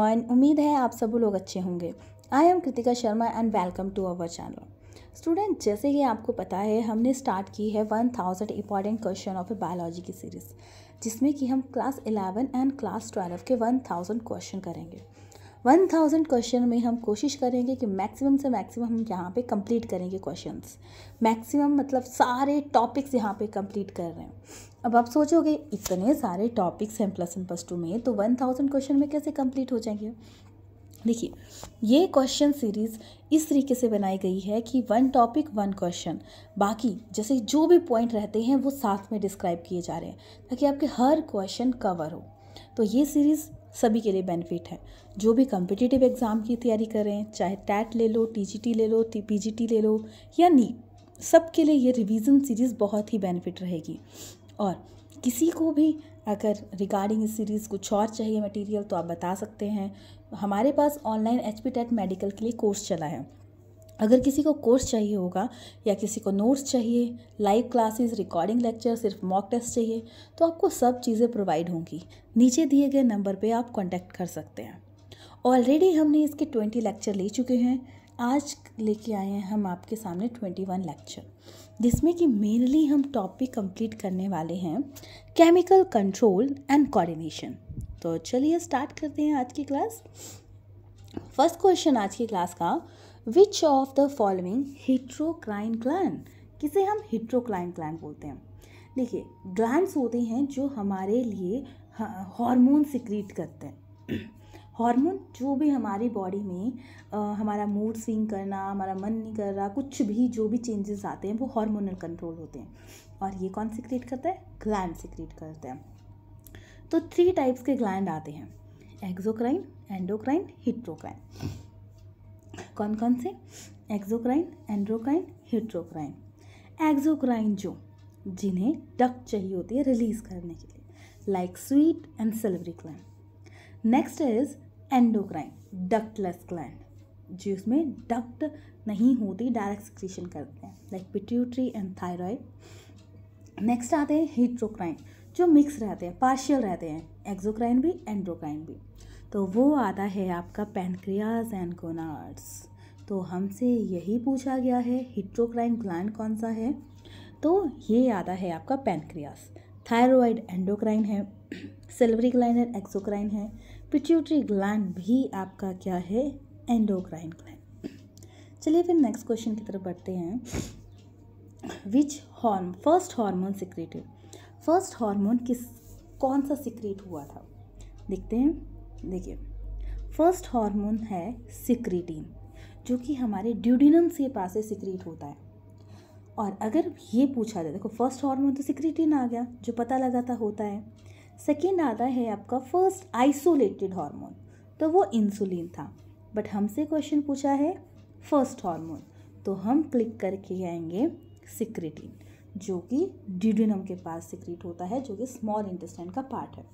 Everyone, उम्मीद है आप सब लोग अच्छे होंगे। I am Kritika Sharma and welcome to our channel. Student, जैसे कि आपको पता है हमने स्टार्ट की है 1000 important question of A biology की सीरीज़, जिसमें कि हम क्लास 11 एंड क्लास 12 के 1000 क्वेश्चन करेंगे। 1000 क्वेश्चन में हम कोशिश करेंगे कि मैक्सिमम से मैक्सिमम हम यहाँ पे कंप्लीट करेंगे क्वेश्चंस। मैक्सिमम मतलब सारे टॉपिक्स यहाँ पे कंप्लीट कर रहे हैं। अब आप सोचोगे इतने सारे टॉपिक्स हैं +1 + 2 में, तो 1000 क्वेश्चन में कैसे कंप्लीट हो जाएंगे। देखिए, ये क्वेश्चन सीरीज़ इस तरीके से बनाई गई है कि 1 टॉपिक 1 क्वेश्चन, बाकी जैसे जो भी पॉइंट रहते हैं वो साथ में डिस्क्राइब किए जा रहे हैं ताकि आपके हर क्वेश्चन कवर हो। तो ये सीरीज़ सभी के लिए बेनिफिट है। जो भी कम्पिटिटिव एग्ज़ाम की तैयारी कर रहे हैं, चाहे टैट ले लो, टीजीटी ले लो, पीजीटी ले लो या नीट, सबके लिए ये रिवीजन सीरीज़ बहुत ही बेनिफिट रहेगी। और किसी को भी अगर रिगार्डिंग इस सीरीज़ कुछ और चाहिए मटेरियल तो आप बता सकते हैं। हमारे पास ऑनलाइन HP टेट मेडिकल के लिए कोर्स चला है। अगर किसी को कोर्स चाहिए होगा या किसी को नोट्स चाहिए, लाइव क्लासेस, रिकॉर्डिंग लेक्चर, सिर्फ मॉक टेस्ट चाहिए, तो आपको सब चीज़ें प्रोवाइड होंगी। नीचे दिए गए नंबर पे आप कांटेक्ट कर सकते हैं। ऑलरेडी हमने इसके 20 लेक्चर ले चुके हैं। आज लेके आए हैं हम आपके सामने 21 लेक्चर, जिसमें कि मेनली हम टॉपिक कंप्लीट करने वाले हैं केमिकल कंट्रोल एंड कोऑर्डिनेशन। तो चलिए स्टार्ट करते हैं आज की क्लास। फर्स्ट क्वेश्चन आज की क्लास का, which of the following heterocrine gland, किसे हम हिट्रोक्राइन ग्लैंड बोलते हैं। देखिए, ग्लैंड्स होते हैं जो हमारे लिए हार्मोन सिक्रीट करते हैं। हार्मोन जो भी हमारी बॉडी में हमारा मूड स्विंग करना, हमारा मन नहीं कर रहा, कुछ भी जो भी चेंजेस आते हैं वो हार्मोनल कंट्रोल होते हैं। और ये कौन सिक्रीट करता है? ग्लैंड सिक्रीट करते हैं। तो 3 टाइप्स के ग्लैंड आते हैं, एक्सोक्राइन, एंडोक्राइन, हिट्रोक्राइन। कौन कौन से? Exocrine, endocrine, हिट्रोक्राइन। एक्सोक्राइन जो जिन्हें डक्ट चाहिए होती है रिलीज करने के लिए, like sweet and silvery gland. Next is endocrine, ductless gland, जिसमें डक्ट नहीं होती, डायरेक्ट सिक्रीशन करते हैं, like pituitary and thyroid. Next आते हैं हिट्रोक्राइन, जो मिक्स रहते हैं, पार्शियल रहते हैं, एक्सोक्राइन भी एंडोक्राइन भी। तो वो आता है आपका पैनक्रियाज एंड गोनाड्स। तो हमसे यही पूछा गया है हिट्रोक्राइन ग्लैंड कौन सा है, तो ये आता है आपका पैनक्रियाज। थायराइड एंडोक्राइन है, सिल्वरी ग्लैंड एक्सोक्राइन है, पिट्यूटरी ग्लैंड भी आपका क्या है? Endocrine gland. चलिए फिर नेक्स्ट क्वेश्चन की तरफ बढ़ते हैं। First hormone secreted, first hormone कौन सा सिक्रेट हुआ था, देखते हैं। देखिए, फर्स्ट हार्मोन है सिक्रेटिन, जो कि हमारे ड्यूडिनम से पास से सिक्रेट होता है। और अगर ये पूछा जाए, देखो फर्स्ट हार्मोन तो सिक्रेटिन आ गया जो पता लगाता होता है। सेकेंड आता है आपका फर्स्ट आइसोलेटेड हार्मोन, तो वो इंसुलिन था। बट हमसे क्वेश्चन पूछा है फर्स्ट हार्मोन, तो हम क्लिक करके आएंगे सिक्रेटिन, जो कि ड्यूडिनम के पास सिक्रेट होता है, जो कि स्मॉल इंटेस्टाइन का पार्ट है।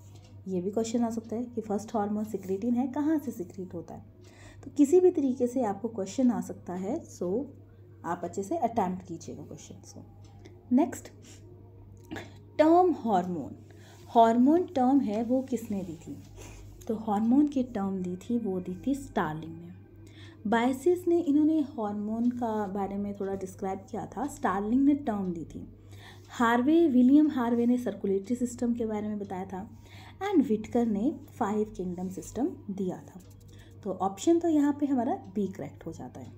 ये भी क्वेश्चन आ सकता है कि फर्स्ट हार्मोन सिक्रेटिन है, कहाँ से सिक्रेट होता है। तो किसी भी तरीके से आपको क्वेश्चन आ सकता है, सो आप अच्छे से अटैम्प्ट कीजिएगा क्वेश्चन को। Next, term hormone, hormone term है वो किसने दी थी, तो हार्मोन की टर्म दी थी, वो दी थी स्टार्लिंग ने। बायसिस ने इन्होंने हार्मोन का बारे में थोड़ा डिस्क्राइब किया था, स्टार्लिंग ने टर्म दी थी। विलियम हार्वे ने सर्कुलेटरी सिस्टम के बारे में बताया था, एंड विटकर ने 5 किंगडम सिस्टम दिया था। तो ऑप्शन तो यहाँ पे हमारा बी करेक्ट हो जाता है।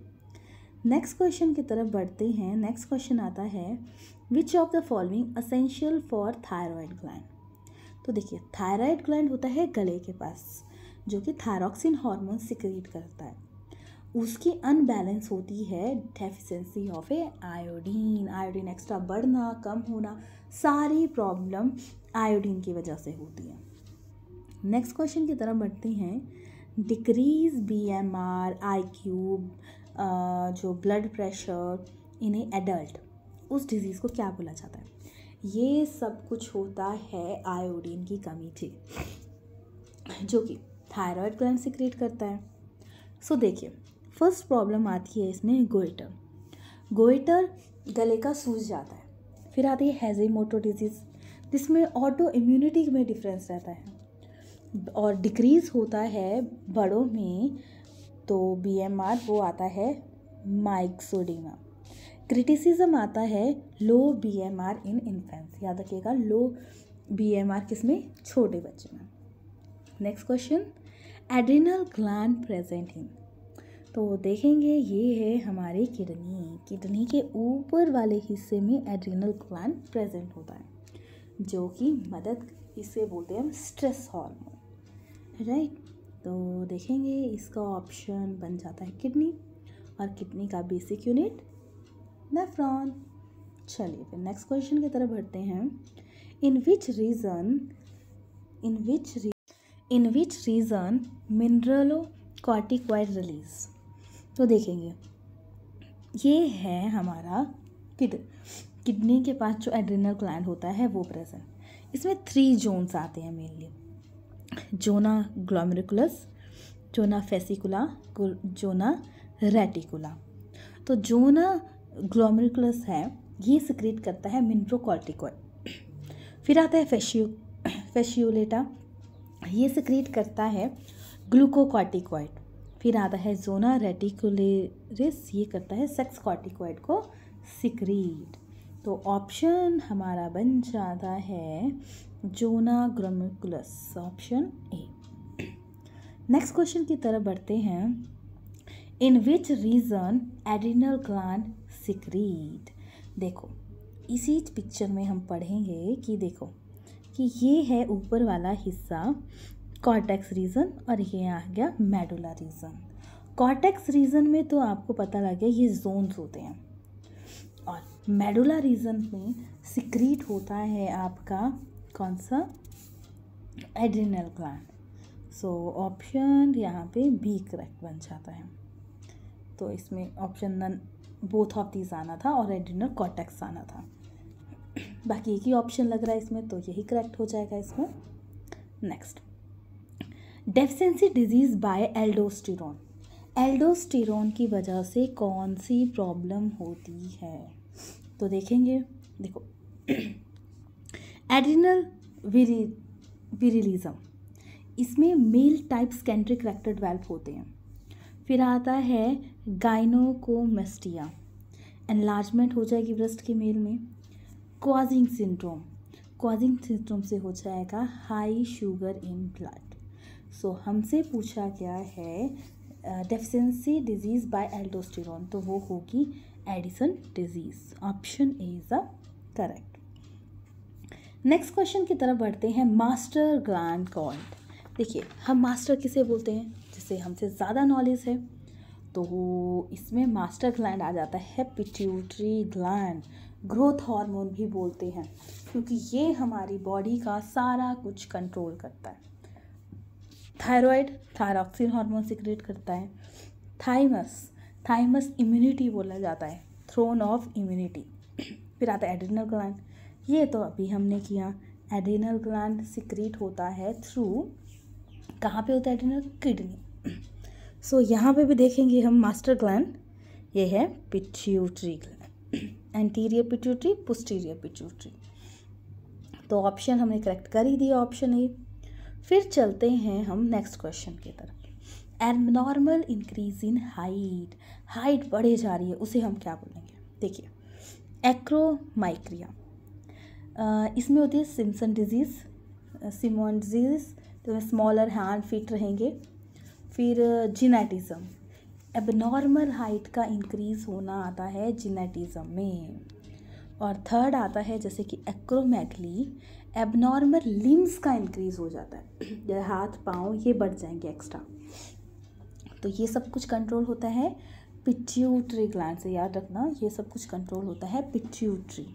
नेक्स्ट क्वेश्चन की तरफ बढ़ते हैं। नेक्स्ट क्वेश्चन आता है, विच of the following essential for thyroid gland. तो देखिए, थायराइड ग्लैंड होता है गले के पास, जो कि थायरॉक्सिन हार्मोन सिक्रीट करता है। उसकी अनबैलेंस होती है deficiency of iodine. Iodine extra बढ़ना, कम होना, सारी प्रॉब्लम आयोडीन की वजह से होती है। नेक्स्ट क्वेश्चन की तरफ बढ़ते हैं। डिक्रीज BMR, IQ, जो ब्लड प्रेशर इन एडल्ट, उस डिजीज़ को क्या बोला जाता है? ये सब कुछ होता है आयोडीन की कमी से, जो कि थायराइड ग्लैंड सिक्रीट करता है। सो देखिए, फर्स्ट प्रॉब्लम आती है इसमें गोइटर। गोइटर गले का सूज जाता है। फिर आती है हेजिमोटो डिजीज़, जिसमें ऑटो इम्यूनिटी में डिफरेंस रहता है। और डिक्रीज़ होता है बड़ों में, तो BMR वो आता है माइक्सोडीमा। क्रिटिसिज्म आता है लो BMR इन इन्फेंट्स। याद रखिएगा, लो BMR किसमें? छोटे बच्चे में। Next question, adrenal gland present in. तो देखेंगे ये है हमारी किडनी के ऊपर वाले हिस्से में एड्रिनल ग्लैंड प्रेजेंट होता है, जो कि मदद, इसे बोलते हैं हम स्ट्रेस हार्मोन, राइट। तो देखेंगे इसका ऑप्शन बन जाता है किडनी, और किडनी का बेसिक यूनिट नेफ्रॉन। चलिए फिर नेक्स्ट क्वेश्चन की तरफ बढ़ते हैं। In which reason mineralocorticoid release. तो देखेंगे ये है हमारा किडनी के पास जो एड्रिनल ग्लैंड होता है वो प्रेजेंट। इसमें 3 जोन्स आते हैं मेनली, जोना ग्लोमेरुलस, जोना फेसिकुला, जोना रेटिकुला। तो जोना ग्लोमेरुलस है, ये सिक्रीट करता है मिनरलोकॉर्टिकॉइड। फिर आता है फेशियोलेटा, ये सिक्रीट करता है ग्लूकोकॉर्टिकॉइड। फिर आता है जोना रेटिकुलरिस, ये करता है सेक्स कॉर्टिकॉइड को सिक्रीट। तो ऑप्शन हमारा बन जाता है zona glomerulus, option A. Next question की तरफ बढ़ते हैं। In which region adrenal gland secrete. देखो इसी पिक्चर में हम पढ़ेंगे कि देखो कि ये है ऊपर वाला हिस्सा कॉर्टेक्स रीजन, और ये आ गया मेडुला रीजन। कॉर्टेक्स रीजन में तो आपको पता लग गया ये जोन्स होते हैं, और मेडुला रीजन में सिक्रीट होता है आपका कौन सा? Adrenal gland. सो ऑप्शन यहाँ पे बी करेक्ट बन जाता है। तो इसमें option none, both of these आना था और एड्रिनल कॉर्टेक्स आना था। बाकी एक ही ऑप्शन लग रहा है इसमें, तो यही करेक्ट हो जाएगा इसमें। Next, deficiency disease bye aldosterone. Aldosterone की वजह से कौन सी प्रॉब्लम होती है? तो देखेंगे, देखो एड्रिनल विरिलिज्म, इसमें मेल टाइप सेकेंडरी करेक्टेड वाल्व होते हैं। फिर आता है गाइनोकोमेस्टिया, एनलार्जमेंट हो जाएगी ब्रेस्ट के मेल में। क्वाजिंग सिंड्रोम से हो जाएगा हाई शुगर इन ब्लड। सो हमसे पूछा गया है डेफिशिएंसी डिजीज बाय एल्डोस्टेरोन, तो वो होगी Addison disease, option A is the correct. Next question की तरफ बढ़ते हैं। Master gland called. देखिए हम मास्टर किसे बोलते हैं? जिसे हमसे ज़्यादा नॉलेज है, तो वो इसमें मास्टर ग्लैंड आ जाता है पिट्यूटरी ग्लैंड। ग्रोथ हार्मोन भी बोलते हैं, क्योंकि ये हमारी बॉडी का सारा कुछ कंट्रोल करता है। थायराइड थायरॉक्सिन हार्मोन सिक्रेट करता है। थाइमस इम्यूनिटी बोला जाता है, थ्रोन ऑफ इम्यूनिटी। फिर आता है एड्रिनल ग्लैंड, ये तो अभी हमने किया। एड्रिनल ग्लैंड सिक्रेट होता है थ्रू, कहाँ पे होता है एड्रिनल? किडनी। सो यहाँ पे भी देखेंगे हम मास्टर ग्लैंड, ये है pituitary gland, anterior pituitary, posterior pituitary. तो ऑप्शन हमने करेक्ट कर ही दिया, ऑप्शन ए। फिर चलते हैं हम नेक्स्ट क्वेश्चन की तरफ। एबनॉर्मल इंक्रीज इन हाइट बढ़े जा रही है, उसे हम क्या बोलेंगे? देखिए एक्रोमाइक्रिया, इसमें होती है सिमन डिजीज, तो स्मॉलर हैंड फिट रहेंगे। फिर जिनेटिज्म, एबनॉर्मल हाइट का इंक्रीज होना आता है जिनेटिज्म में। और थर्ड आता है जैसे कि एक्रोमेगली, एबनॉर्मल लिम्स का इंक्रीज हो जाता है, हाथ पाँव ये बढ़ जाएंगे एक्स्ट्रा। तो ये सब कुछ कंट्रोल होता है पिट्यूटरी ग्लैंड से, याद रखना ये सब कुछ कंट्रोल होता है पिट्यूटरी।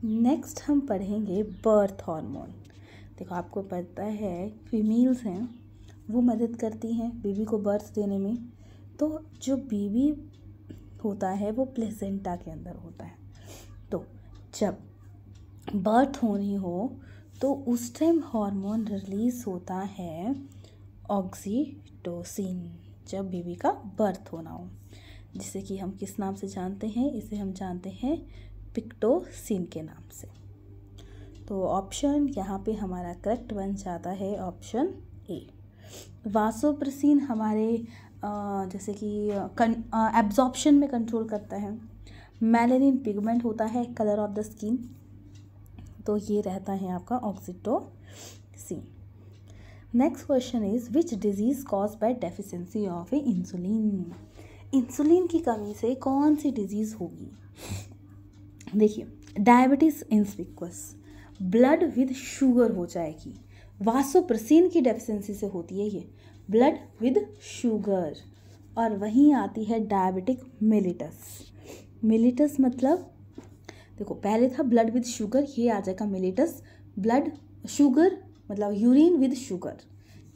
नेक्स्ट हम पढ़ेंगे बर्थ हार्मोन। देखो आपको पता है फीमेल्स हैं वो मदद करती हैं बेबी को बर्थ देने में। तो जो बेबी होता है वो प्लेसेंटा के अंदर होता है। तो जब बर्थ होनी हो तो उस टाइम हार्मोन रिलीज होता है ऑक्सीटोसिन, जब बेबी का बर्थ होना हो, जिसे कि हम किस नाम से जानते हैं? इसे हम जानते हैं पिक्टोसिन के नाम से। तो ऑप्शन यहाँ पे हमारा करेक्ट बन जाता है ऑप्शन ए। वासोप्रेसिन हमारे जैसे कि एब्जॉर्प्शन में कंट्रोल करता है। मेलानिन पिगमेंट होता है कलर ऑफ द स्किन, तो ये रहता है आपका oxytocin. Next question is which disease cause by deficiency of A insulin. Insulin की कमी से कौन सी डिजीज होगी? देखिए, डायबिटीज इंस्पिक्वस, ब्लड विद शुगर हो जाएगी। वासोप्रेसिन की डेफिशिएंसी से होती है ये ब्लड विद शुगर। और वहीं आती है डायबिटिक मेलिटस। मेलिटस मतलब देखो, पहले था ब्लड विद शुगर, ये आ जाएगा मेलिटस। ब्लड शुगर मतलब यूरिन विद शुगर,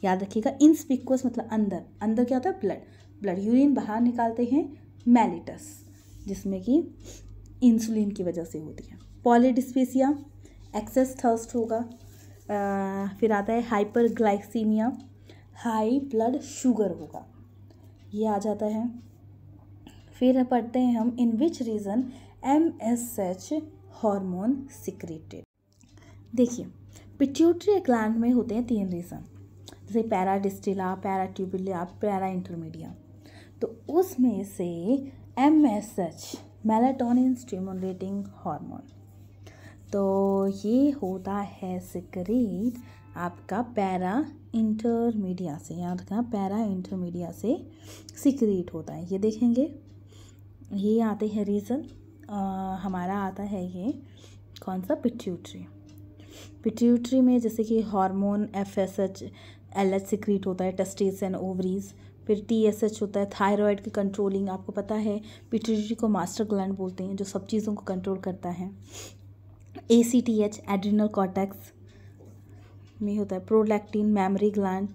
याद रखिएगा। इंस्पिक्वस मतलब अंदर, अंदर क्या होता है? ब्लड, ब्लड यूरिन बाहर निकालते हैं मेलिटस, जिसमें कि इंसुलिन की वजह से होती है। पॉलीडिस्पेसिया, एक्सेस थर्स्ट होगा। फिर आता है हाइपरग्लाइसीमिया, हाई ब्लड शुगर होगा, ये आ जाता है। फिर पढ़ते हैं हम in which region MSH hormone secreted. देखिए, पिट्यूटरी ग्लैंड में होते हैं 3 रीजन, जैसे पैराडिस्टिला, पैराट्यूबुला, पैरा इंटरमीडिया। तो उसमें से MSH मेलाटोनिन स्टिमुलेटिंग हार्मोन, तो ये होता है सिक्रेट आपका पैरा इंटरमीडिया से, याद रखना पैरा इंटरमीडिया से सिक्रेट होता है। ये देखेंगे, ये आते हैं रीज़न। हमारा आता है ये कौन सा? पिट्यूटरी। पिट्यूटरी में जैसे कि हार्मोन FSH LH सिक्रेट होता है, टेस्टिस एंड ओवरीज। फिर TSH होता है थायराइड की कंट्रोलिंग, आपको पता है पिट्यूटरी को मास्टर ग्लैंड बोलते हैं, जो सब चीज़ों को कंट्रोल करता है। ACTH एड्रिनल कॉर्टेक्स में होता है, प्रोलैक्टिन मेमोरी ग्लैंड।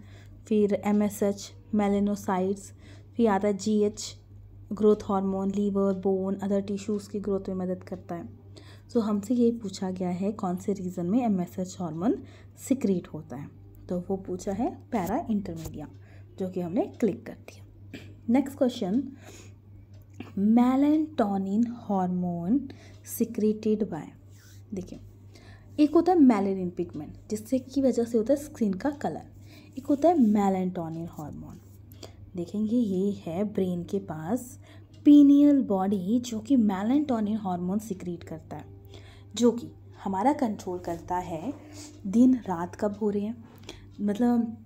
फिर MSH मेलेनोसाइट्स। फिर आता है GH growth hormone, liver, bone, other tissues की ग्रोथ में मदद करता है। सो हमसे ये पूछा गया है कौन से रीज़न में MSH हार्मोन सिक्रेट होता है, तो वो पूछा है पैरा इंटरमीडिया, जो कि हमने क्लिक कर दिया। Next question, melatonin hormone secreted by. देखिए, एक होता है मेलानिन पिगमेंट, जिससे की वजह से होता है स्किन का कलर। एक होता है मेलाटोनिन हार्मोन। देखेंगे, ये है ब्रेन के पास पीनियल बॉडी, जो कि मेलाटोनिन हार्मोन सिक्रेट करता है, जो कि हमारा कंट्रोल करता है दिन रात कब हो रहे हैं। मतलब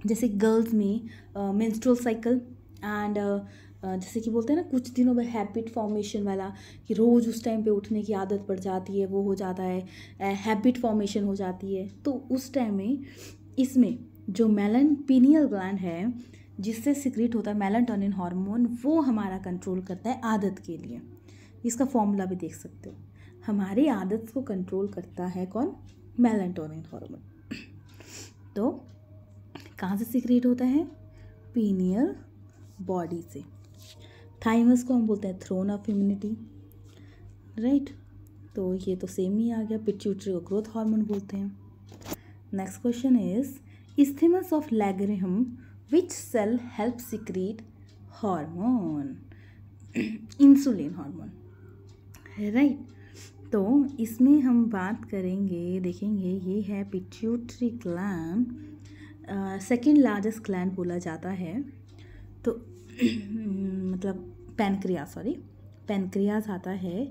जैसे गर्ल्स में मेंस्ट्रुअल साइकिल एंड जैसे कि बोलते हैं ना कुछ दिनों में हैबिट फॉर्मेशन वाला, कि रोज़ उस टाइम पे उठने की आदत पड़ जाती है, वो हो जाता है, हैबिट फॉर्मेशन हो जाती है। तो उस टाइम में इसमें जो पीनियल ग्लैंड है, जिससे सिक्रेट होता है मेलाटोनिन हार्मोन, वो हमारा कंट्रोल करता है आदत के लिए। इसका फॉर्मूला भी देख सकते हो। हमारी आदत को कंट्रोल करता है कौन? Melatonin hormone. तो कहाँ से सिक्रेट होता है? पीनियल बॉडी से। थाइमस को हम बोलते हैं थ्रोन ऑफ इम्यूनिटी, राइट। तो ये तो सेम ही आ गया। पिट्यूटरी को ग्रोथ हार्मोन बोलते हैं। Next question is isthmus of Langerhans which cell help secrete hormone? Insulin hormone, right. तो इसमें हम बात करेंगे, देखेंगे, ये है pituitary gland, second largest gland बोला जाता है। तो मतलब पैनक्रियाज आता है।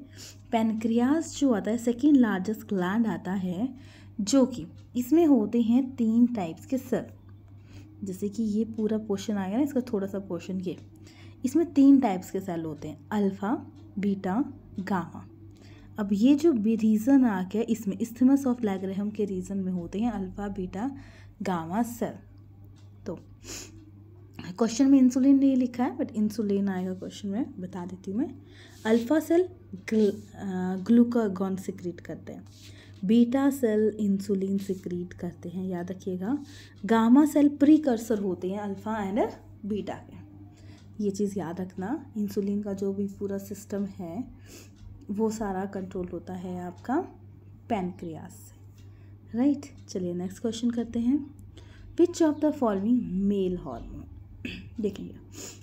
पैनक्रियाज जो आता है सेकेंड लार्जेस्ट ग्लैंड आता है, जो कि इसमें होते हैं 3 टाइप्स के सेल। जैसे कि ये पूरा पोर्शन आएगा ना, इसका थोड़ा सा पोर्शन ये, इसमें 3 टाइप्स के सेल होते हैं, अल्फ़ा, बीटा, गामा। अब ये जो रीज़न आ गया, इसमें इस्थेमस ऑफ लैग्रिहम के रीज़न में होते हैं अल्फ़ा, बीटा, गामा सेल। तो क्वेश्चन में इंसुलिन नहीं लिखा है, बट इंसुलिन आएगा क्वेश्चन में, बता देती हूँ मैं। अल्फ़ा सेल ग्लूकागॉन सिक्रीट करते हैं, बीटा सेल इंसुलिन सिक्रीट करते हैं, याद रखिएगा। गामा सेल प्रीकर्सर होते हैं अल्फ़ा एंड बीटा के, ये चीज़ याद रखना। इंसुलिन का जो भी पूरा सिस्टम है वो सारा कंट्रोल होता है आपका पैनक्रियास से, राइट। चलिए नेक्स्ट क्वेश्चन करते हैं। विच of the following male hormone, देखेंगे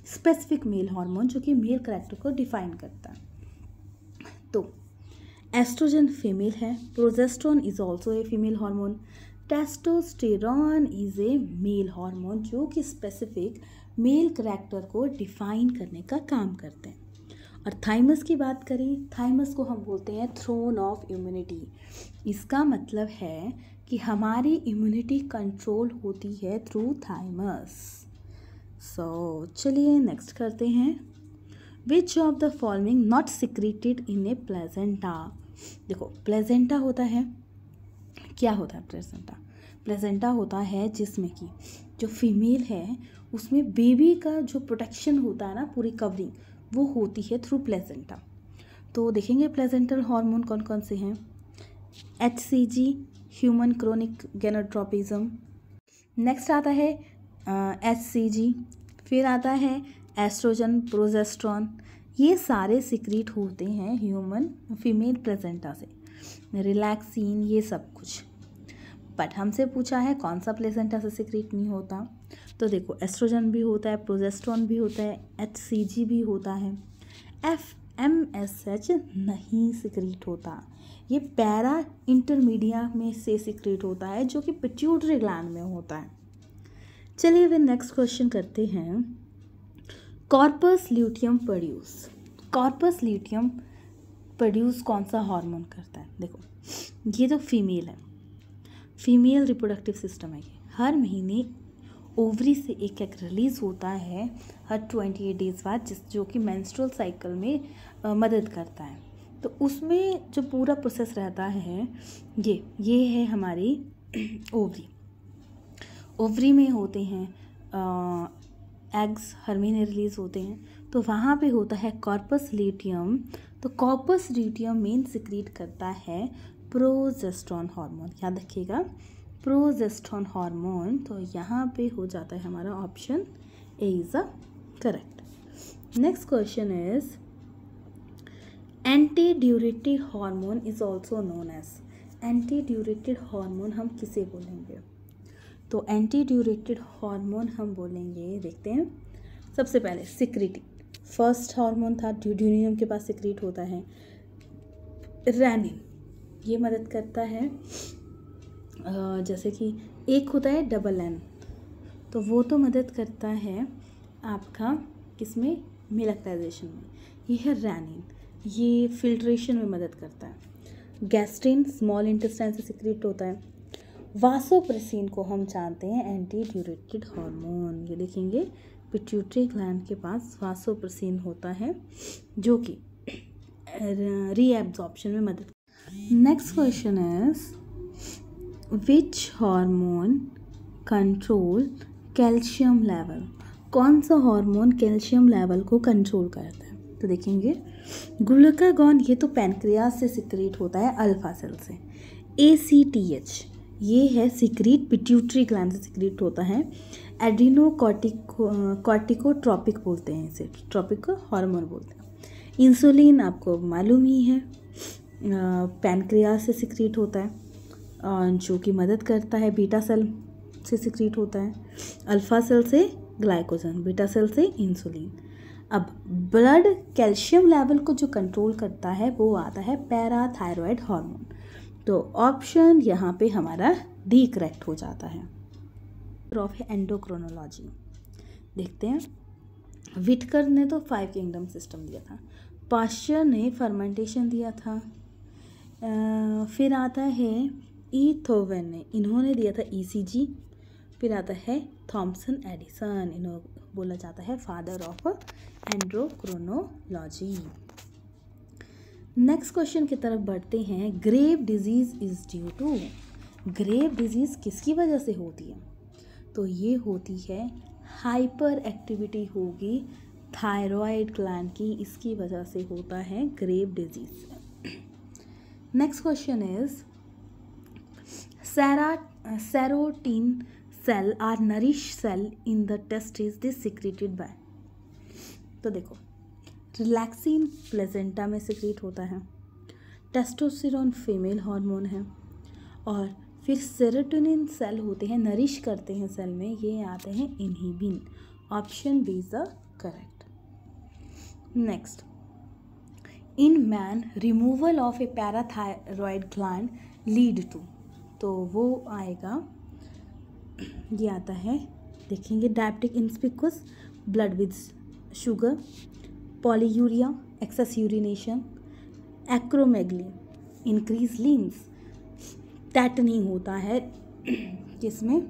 स्पेसिफिक मेल हार्मोन जो कि मेल कैरेक्टर को डिफाइन करता है। तो एस्ट्रोजन फीमेल है, progesterone is also a female hormone, testosterone is a male hormone जो कि स्पेसिफिक मेल करैक्टर को डिफाइन करने का काम करते हैं। और थाइमस की बात करें, थाइमस को हम बोलते हैं थ्रोन ऑफ इम्यूनिटी। इसका मतलब है कि हमारी इम्यूनिटी कंट्रोल होती है थ्रू थाइमस। सो चलिए नेक्स्ट करते हैं, विच of the following not secreted in A placenta. देखो प्लेजेंटा होता है, क्या होता है प्लेजेंटा? प्लेजेंटा होता है जिसमें कि जो फीमेल है उसमें बेबी का जो प्रोटेक्शन होता है ना, पूरी कवरिंग, वो होती है थ्रू प्लेजेंटा। तो देखेंगे प्लेजेंटल हार्मोन कौन कौन से हैं। HCG ह्यूमन क्रोनिक गेनोट्रोपिज्म, नेक्स्ट आता है HCG, फिर आता है एस्ट्रोजन, प्रोजेस्टेरोन। ये सारे सिक्रीट होते हैं ह्यूमन फीमेल प्लेजेंटा से, रिलैक्सिन, ये सब कुछ। बट हमसे पूछा है कौन सा प्लेसेंटा से सिक्रीट नहीं होता, तो देखो एस्ट्रोजन भी होता है, प्रोजेस्टेरोन भी होता है, HCG भी होता है, FMSH नहीं सिक्रीट होता। ये पैरा इंटरमीडिया में से सिक्रीट होता है जो कि पिट्यूटरी ग्लैंड में होता है। चलिए फिर नेक्स्ट क्वेश्चन करते हैं, corpus luteum produce, corpus luteum produce कौन सा हार्मोन करता है? देखो ये तो फीमेल है, फीमेल रिप्रोडक्टिव सिस्टम है, ये हर महीने ओवरी से एक एग रिलीज़ होता है हर 28 डेज़ बाद, जो कि मेंस्ट्रुअल साइकिल में मदद करता है। तो उसमें जो पूरा प्रोसेस रहता है ये है हमारी ओवरी। ओवरी में होते हैं एग्स, हर महीने रिलीज़ होते हैं, तो वहाँ पे होता है कॉर्पस ल्यूटियम। तो कॉर्पस ल्यूटियम मेन सिक्रीट करता है प्रोजेस्टेरोन हार्मोन, याद रखिएगा प्रोजेस्टेरोन हार्मोन। तो यहाँ पे हो जाता है हमारा option A is the correct. Next question is, anti diuretic hormone is also known as, anti diuretic hormone हम किसे बोलेंगे? तो एंटी ड्यूरेटिव हार्मोन हम बोलेंगे, देखते हैं, सबसे पहले सिक्रीटिंग, फर्स्ट हार्मोन था ड्यूडिनियम के पास सिक्रीट होता है रेनिन, ये मदद करता है। जैसे कि एक होता है डबल एन, तो वो तो मदद करता है आपका किसमें, मिल्कलाइजेशन में, ये है रेनिन, ये फिल्ट्रेशन में मदद करता है। गैस्ट्रिन स्मॉल इंटेस्टाइन से सिक्रीट होता है। वासोप्रेसिन को हम जानते हैं एंटी ड्यूरेटिव हार्मोन, ये देखेंगे पिट्यूटरी ग्लैंड के पास वासोप्रेसिन होता है जो कि रीएब्जॉर्प्शन में मदद। Next question is, which hormone control calcium level, कौन सा हार्मोन कैल्शियम लेवल को कंट्रोल करता है? तो देखेंगे ग्लूकागॉन, ये तो पैनक्रियास से सिक्रीट होता है अल्फा सेल से। ACTH ये है सिक्रीट पिट्यूटरी ग्लैंड से सिक्रीट होता है। एड्रीनो कॉर्टिकोट्रॉपिक बोलते हैं इसे, ट्रॉपिक हार्मोन बोलते हैं। इंसुलिन आपको मालूम ही है, पैनक्रियास से सिक्रीट होता है, जो कि मदद करता है, बीटा सेल से सिक्रीट होता है, अल्फा सेल से ग्लाइकोजन, बीटा सेल से इंसुलिन। अब ब्लड कैल्शियम लेवल को जो कंट्रोल करता है वो आता है पैराथायरॉयड हार्मोन। तो ऑप्शन यहाँ पे हमारा डी करेक्ट हो जाता है। ऑफ एंडोक्रोनोलॉजी देखते हैं, विटकर ने तो 5 किंगडम सिस्टम दिया था, पाश्चर ने फर्मेंटेशन दिया था, फिर आता है ईथोवेन ने, इन्होंने दिया था ECG, फिर आता है थॉमसन एडिसन, इन्हों बोला जाता है father of endocrinology. Next question की तरफ बढ़ते हैं, grave disease is due to, grave disease किसकी वजह से होती है? तो ये होती है हाइपर एक्टिविटी होगी थायराइड ग्लैंड की, इसकी वजह से होता है grave disease. Next question is, Sertoli cell or nourish cell in the testis, this secreted by. तो देखो रिलैक्सिन प्लेजेंटा में सिक्रीट होता है, टेस्टोस्टेरोन फीमेल हार्मोन है, और फिर सेरोटोनिन सेल होते हैं, नरिश करते हैं सेल में, ये आते हैं inhibin. Option B is the correct. Next, in man removal of a parathyroid gland lead to, तो वो आएगा, ये आता है, देखेंगे, diabetic insipidus, blood with sugar, polyuria, excess urination, acromegaly, increase lens, tetany होता है किसमें,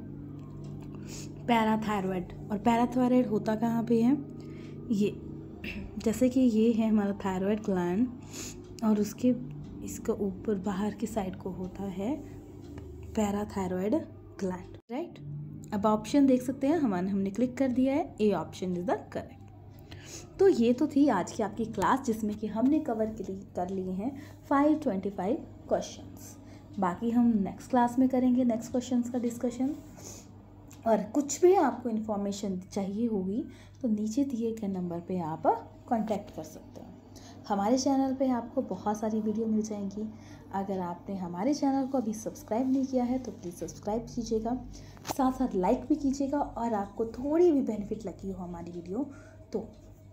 पैराथायरॉयड। और पैराथायरॉयड होता कहाँ पे है, ये जैसे कि ये है हमारा थायरॉयड ग्लैंड और उसके इसका ऊपर बाहर की साइड को होता है पैराथायरॉयड ग्लैंड, राइट। अब ऑप्शन देख सकते हैं, हमने क्लिक कर दिया है, A option is the correct. तो ये तो थी आज की आपकी क्लास जिसमें कि हमने कवर कर लिए हैं 525 क्वेश्चंस। बाकी हम नेक्स्ट क्लास में करेंगे नेक्स्ट क्वेश्चंस का डिस्कशन। और कुछ भी आपको इन्फॉर्मेशन चाहिए होगी तो नीचे दिए गए नंबर पे आप कांटेक्ट कर सकते हैं। हमारे चैनल पे आपको बहुत सारी वीडियो मिल जाएंगी। अगर आपने हमारे चैनल को अभी सब्सक्राइब नहीं किया है तो प्लीज़ सब्सक्राइब कीजिएगा, साथ साथ लाइक भी कीजिएगा। और आपको थोड़ी भी बेनिफिट लगी हो हमारी वीडियो तो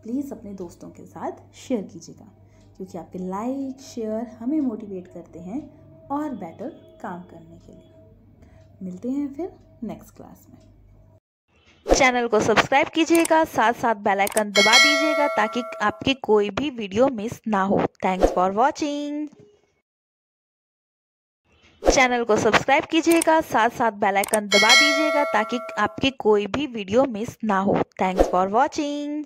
प्लीज़ अपने दोस्तों के साथ शेयर कीजिएगा, क्योंकि आपके लाइक शेयर हमें मोटिवेट करते हैं और बेटर काम करने के लिए। मिलते हैं फिर नेक्स्ट क्लास में। चैनल को सब्सक्राइब कीजिएगा, साथ साथ बेल आइकन दबा दीजिएगा ताकि आपकी कोई भी वीडियो मिस ना हो। Thanks for watching. चैनल को सब्सक्राइब कीजिएगा, साथ साथ बेल आइकन दबा दीजिएगा ताकि आपकी कोई भी वीडियो मिस ना हो। Thanks for watching.